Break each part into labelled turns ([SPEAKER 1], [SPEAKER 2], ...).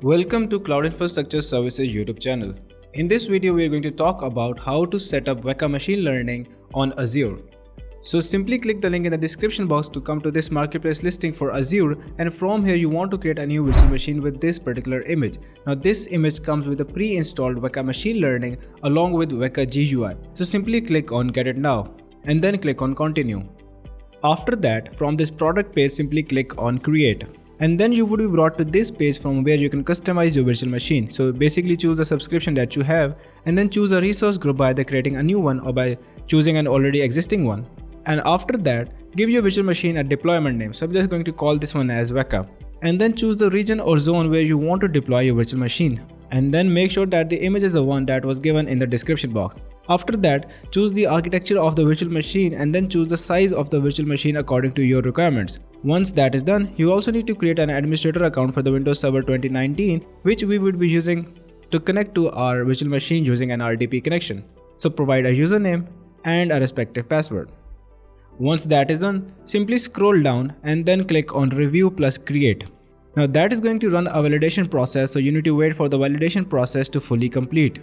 [SPEAKER 1] Welcome to Cloud Infrastructure Services YouTube channel. In this video, we are going to talk about how to set up Weka Machine Learning on Azure. So simply click the link in the description box to come to this marketplace listing for Azure, and from here you want to create a new virtual machine with this particular image. Now this image comes with a pre-installed Weka Machine Learning along with Weka GUI. So simply click on Get It Now and then click on Continue. After that, from this product page, simply click on Create. And then you would be brought to this page from where you can customize your virtual machine. So basically choose the subscription that you have and then choose a resource group by either creating a new one or by choosing an already existing one. And after that, give your virtual machine a deployment name. So I'm just going to call this one as Weka. And then choose the region or zone where you want to deploy your virtual machine. And then make sure that the image is the one that was given in the description box. After that, choose the architecture of the virtual machine and then choose the size of the virtual machine according to your requirements. Once that is done, you also need to create an administrator account for the Windows Server 2019, which we would be using to connect to our virtual machine using an RDP connection. So provide a username and a respective password. Once that is done, simply scroll down and then click on Review plus Create. Now that is going to run a validation process, so you need to wait for the validation process to fully complete.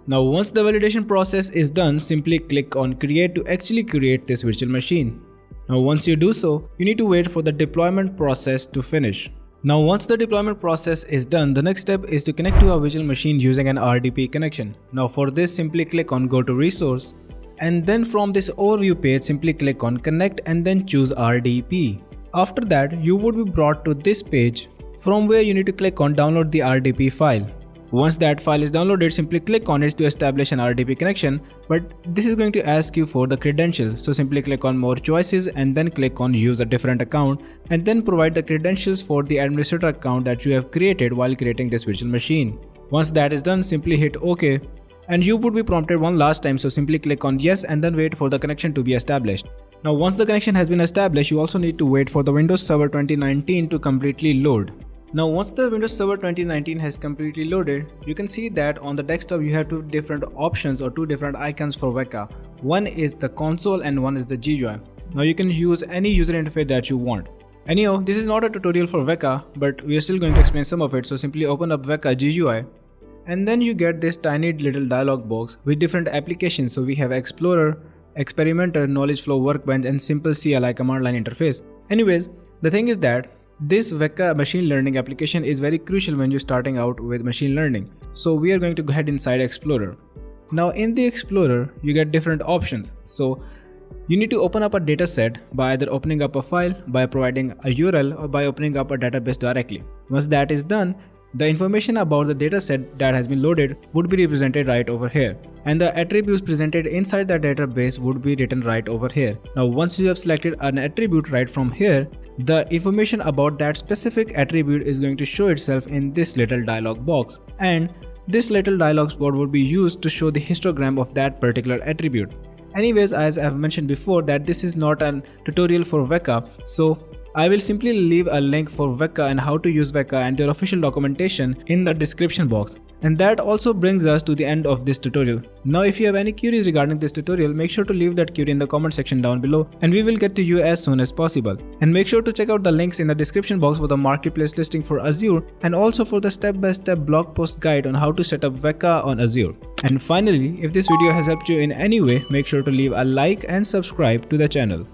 [SPEAKER 1] Now once the validation process is done, simply click on Create to actually create this virtual machine. Now once you do so, you need to wait for the deployment process to finish. Now once the deployment process is done, the next step is to connect to a virtual machine using an RDP connection. Now for this, simply click on Go to Resource. And then from this overview page, simply click on Connect and then choose RDP. After that, you would be brought to this page from where you need to click on Download the RDP file. Once that file is downloaded, simply click on it to establish an RDP connection, but this is going to ask you for the credentials. So simply click on More Choices and then click on Use a different account and then provide the credentials for the administrator account that you have created while creating this virtual machine. Once that is done, simply hit OK. And you would be prompted one last time, so simply click on Yes and then wait for the connection to be established. Now once the connection has been established, you also need to wait for the Windows Server 2019 to completely load. Now once the Windows Server 2019 has completely loaded, you can see that on the desktop you have two different options or two different icons for Weka. One is the console and one is the GUI. Now you can use any user interface that you want. Anyhow, this is not a tutorial for Weka, but we are still going to explain some of it, so simply open up Weka GUI. And then you get this tiny little dialog box with different applications. So we have Explorer, Experimenter, Knowledge Flow Workbench and Simple CLI command line interface. Anyways, the thing is that this Weka machine learning application is very crucial when you're starting out with machine learning. So we are going to go ahead inside Explorer. Now in the Explorer, you get different options. So you need to open up a data set by either opening up a file, by providing a URL or by opening up a database directly. Once that is done, the information about the dataset that has been loaded would be represented right over here, and the attributes presented inside the database would be written right over here. Now once you have selected an attribute right from here, the information about that specific attribute is going to show itself in this little dialog box, and this little dialog box would be used to show the histogram of that particular attribute. Anyways, as I have mentioned before that this is not a tutorial for Weka, so I will simply leave a link for Weka and how to use Weka and their official documentation in the description box. And that also brings us to the end of this tutorial. Now if you have any queries regarding this tutorial, make sure to leave that query in the comment section down below and we will get to you as soon as possible. And make sure to check out the links in the description box for the marketplace listing for Azure and also for the step-by-step blog post guide on how to set up Weka on Azure. And finally, if this video has helped you in any way, make sure to leave a like and subscribe to the channel.